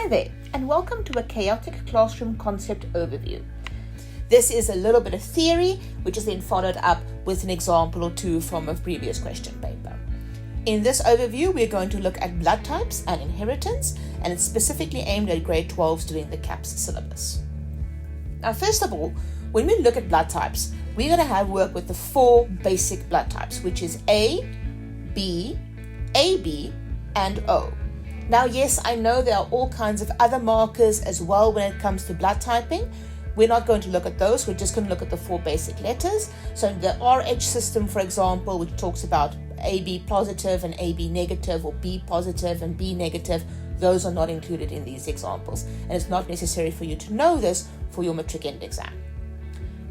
Hi there, and welcome to a chaotic classroom concept overview. This is a little bit of theory, which is then followed up with an example or two from a previous question paper. In this overview, we're going to look at blood types and inheritance, and it's specifically aimed at grade 12s doing the CAPS syllabus. Now, first of all, when we look at blood types, we're going to have work with the four basic blood types, which is A, B, AB, and O. Now, yes, I know there are all kinds of other markers as well when it comes to blood typing. We're not going to look at those. We're just going to look at the four basic letters. So the RH system, for example, which talks about AB positive and AB negative, or B positive and B negative, those are not included in these examples. And it's not necessary for you to know this for your matric end exam.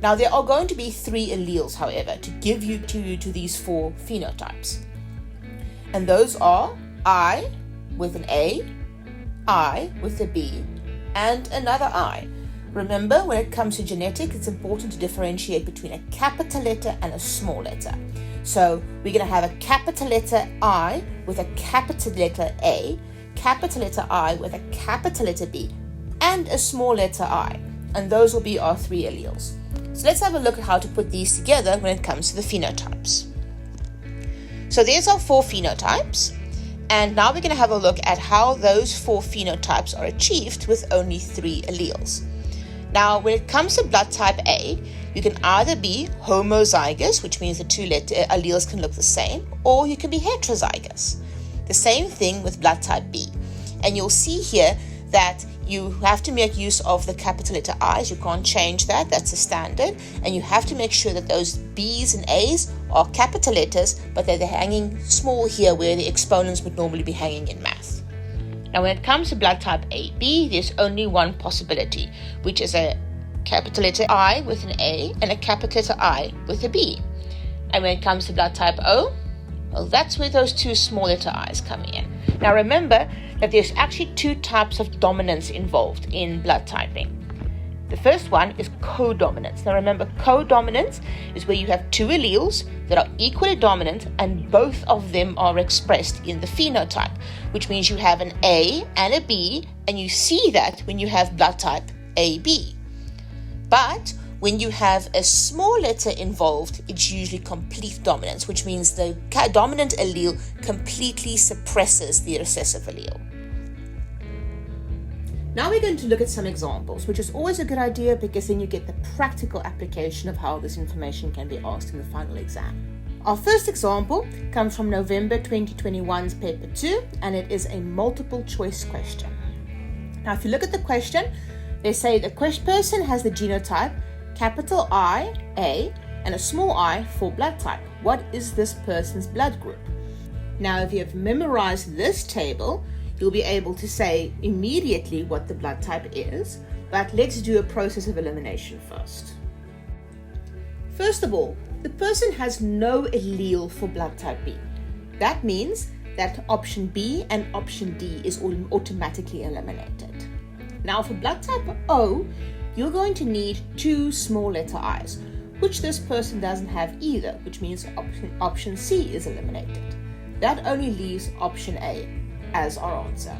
Now, there are going to be three alleles, however, to give you to these four phenotypes. And those are I with an A, I with a B, and another I. Remember, when it comes to genetics, it's important to differentiate between a capital letter and a small letter. So we're going to have a capital letter I with a capital letter A, capital letter I with a capital letter B, and a small letter I. And those will be our three alleles. So let's have a look at how to put these together when it comes to the phenotypes. So there's our four phenotypes. And now we're going to have a look at how those four phenotypes are achieved with only three alleles. Now, when it comes to blood type A, you can either be homozygous, which means the two alleles can look the same, or you can be heterozygous. The same thing with blood type B. And you'll see here that you have to make use of the capital letter I's. You can't change that. That's a standard. And you have to make sure that those B's and A's are capital letters, but they're hanging small here where the exponents would normally be hanging in math. Now, when it comes to blood type AB, there's only one possibility, which is a capital letter I with an A and a capital letter I with a B. And when it comes to blood type O, well, that's where those two small letter I's come in. Now, remember that there's actually two types of dominance involved in blood typing. The first one is codominance. Now, remember, codominance is where you have two alleles that are equally dominant and both of them are expressed in the phenotype, which means you have an A and a B, and you see that when you have blood type AB. But when you have a small letter involved, it's usually complete dominance, which means the dominant allele completely suppresses the recessive allele. Now we're going to look at some examples, which is always a good idea because then you get the practical application of how this information can be asked in the final exam. Our first example comes from November 2021's paper 2, and it is a multiple choice question. Now, if you look at the question, they say the person has the genotype capital I, A, and a small I for blood type. What is this person's blood group? Now, if you have memorized this table, you'll be able to say immediately what the blood type is, but let's do a process of elimination first. First of all, the person has no allele for blood type B. That means that option B and option D is automatically eliminated. Now, for blood type O, you're going to need two small letter I's, which this person doesn't have either, which means option C is eliminated. That only leaves option A as our answer.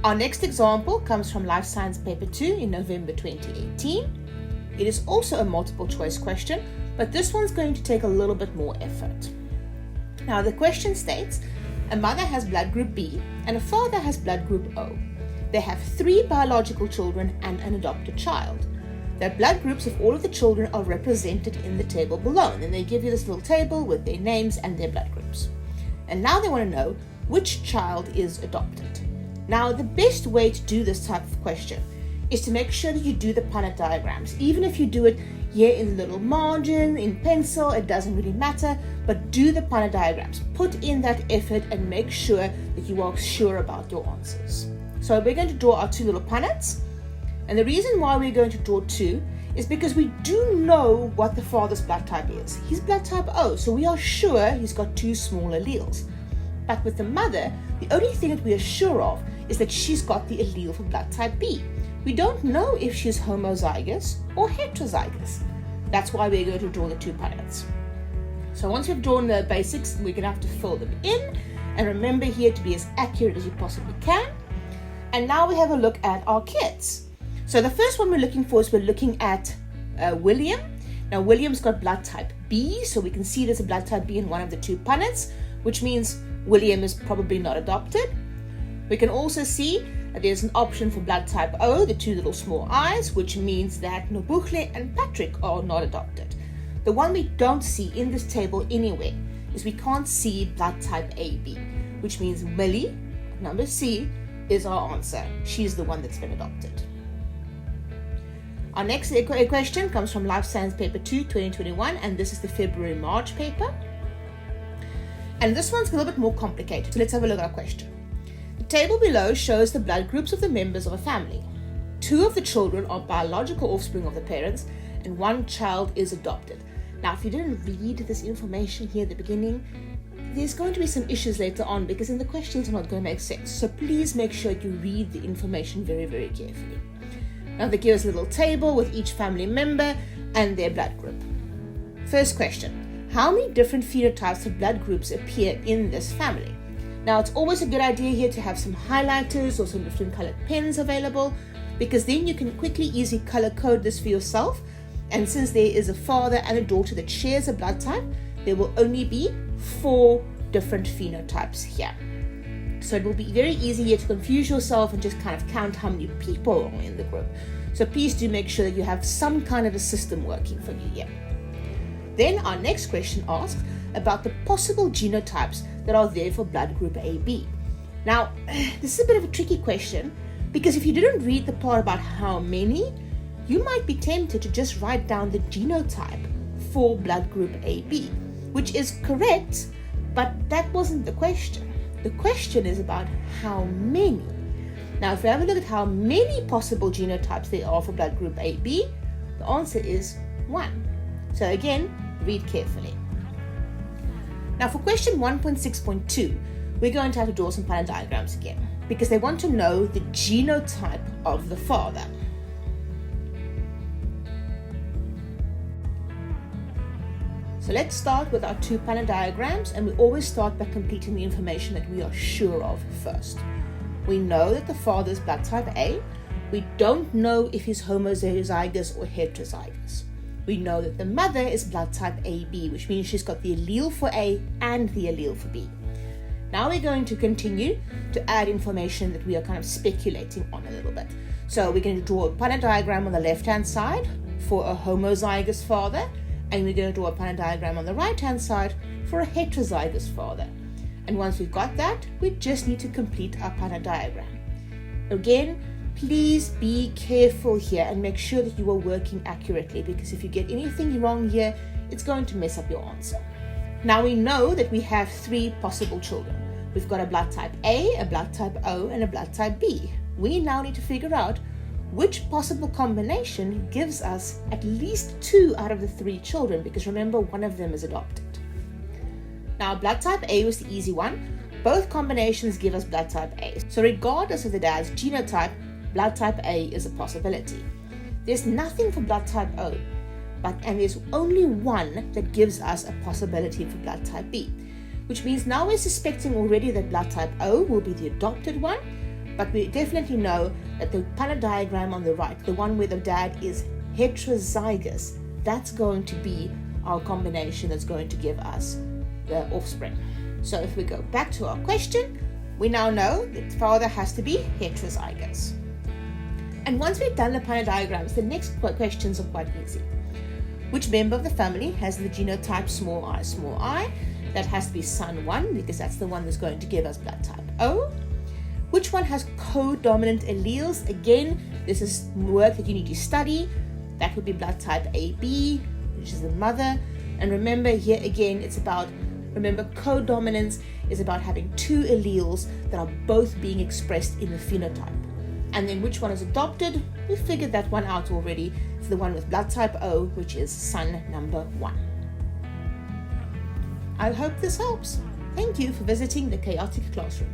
Our next example comes from Life Science Paper 2 in November 2018. It is also a multiple choice question, but this one's going to take a little bit more effort. Now, the question states, a mother has blood group B and a father has blood group O. They have 3 biological children and an adopted child. Their blood groups of all of the children are represented in the table below. And then they give you this little table with their names and their blood groups. And now they want to know which child is adopted. Now, the best way to do this type of question is to make sure that you do the Punnett diagrams. Even if you do it here in the little margin, in pencil, it doesn't really matter, but do the Punnett diagrams. Put in that effort and make sure that you are sure about your answers. So we're going to draw our two little Punnets. And the reason why we're going to draw two is because we do know what the father's blood type is. He's blood type O, so we are sure he's got two small alleles. But with the mother, the only thing that we are sure of is that she's got the allele for blood type B. We don't know if she's homozygous or heterozygous. That's why we're going to draw the two Punnets. So once we've drawn the basics, we're going to have to fill them in. And remember here to be as accurate as you possibly can. And now we have a look at our kids. So the first one we're looking at William. Now William's got blood type B, so we can see there's a blood type B in one of the two punnets, which means William is probably not adopted. We can also see that there's an option for blood type O, the two little small eyes, which means that Nobuhle and Patrick are not adopted. The one we don't see in this table anywhere is we can't see blood type AB, which means Millie, number C, is our answer. She's the one that's been adopted. Our next question comes from Life Science Paper 2, 2021, and this is the February-March paper. And this one's a little bit more complicated, so let's have a look at our question. The table below shows the blood groups of the members of a family. 2 of the children are biological offspring of the parents, and 1 child is adopted. Now, if you didn't read this information here at the beginning, there's going to be some issues later on because then the questions are not going to make sense. So please make sure you read the information very, very carefully. Now they give us a little table with each family member and their blood group. First question, how many different phenotypes of blood groups appear in this family? Now it's always a good idea here to have some highlighters or some different colored pens available because then you can quickly, easily color code this for yourself. And since there is a father and a daughter that shares a blood type, there will only be 4 different phenotypes here. So it will be very easy here to confuse yourself and just kind of count how many people are in the group. So please do make sure that you have some kind of a system working for you here. Then our next question asks about the possible genotypes that are there for blood group AB. Now, this is a bit of a tricky question because if you didn't read the part about how many, you might be tempted to just write down the genotype for blood group AB, which is correct, but that wasn't the question. The question is about how many. Now, if we have a look at how many possible genotypes there are for blood group AB, the answer is 1. So again, read carefully. Now for question 1.6.2, we're going to have to draw some panel diagrams again because they want to know the genotype of the father. So let's start with our 2 panel diagrams, and we always start by completing the information that we are sure of first. We know that the father is blood type A. We don't know if he's homozygous or heterozygous. We know that the mother is blood type AB, which means she's got the allele for A and the allele for B. Now we're going to continue to add information that we are kind of speculating on a little bit. So we're going to draw a panel diagram on the left-hand side for a homozygous father, and we're going to draw a panel diagram on the right-hand side for a heterozygous father. And once we've got that, we just need to complete our panel diagram. Again, please be careful here and make sure that you are working accurately, because if you get anything wrong here, it's going to mess up your answer. Now we know that we have 3 possible children. We've got a blood type A, a blood type O, and a blood type B. We now need to figure out which possible combination gives us at least 2 out of the 3 children, because remember, one of them is adopted. Now, blood type A was the easy one. Both combinations give us blood type A. So regardless of the dad's genotype, blood type A is a possibility. There's nothing for blood type O, and there's only one that gives us a possibility for blood type B, which means now we're suspecting already that blood type O will be the adopted one, but we definitely know that the panel diagram on the right, the one where the dad is heterozygous, that's going to be our combination that's going to give us the offspring. So if we go back to our question, we now know that the father has to be heterozygous. And once we've done the panel diagrams, the next questions are quite easy. Which member of the family has the genotype small I? That has to be son 1, because that's the one that's going to give us blood type O. Which one has co-dominant alleles? Again, this is work that you need to study. That would be blood type AB, which is the mother. And remember here again, remember co-dominance is about having 2 alleles that are both being expressed in the phenotype. And then which one is adopted? We figured that one out already. It's the one with blood type O, which is son number 1. I hope this helps. Thank you for visiting the Chaotic Classroom.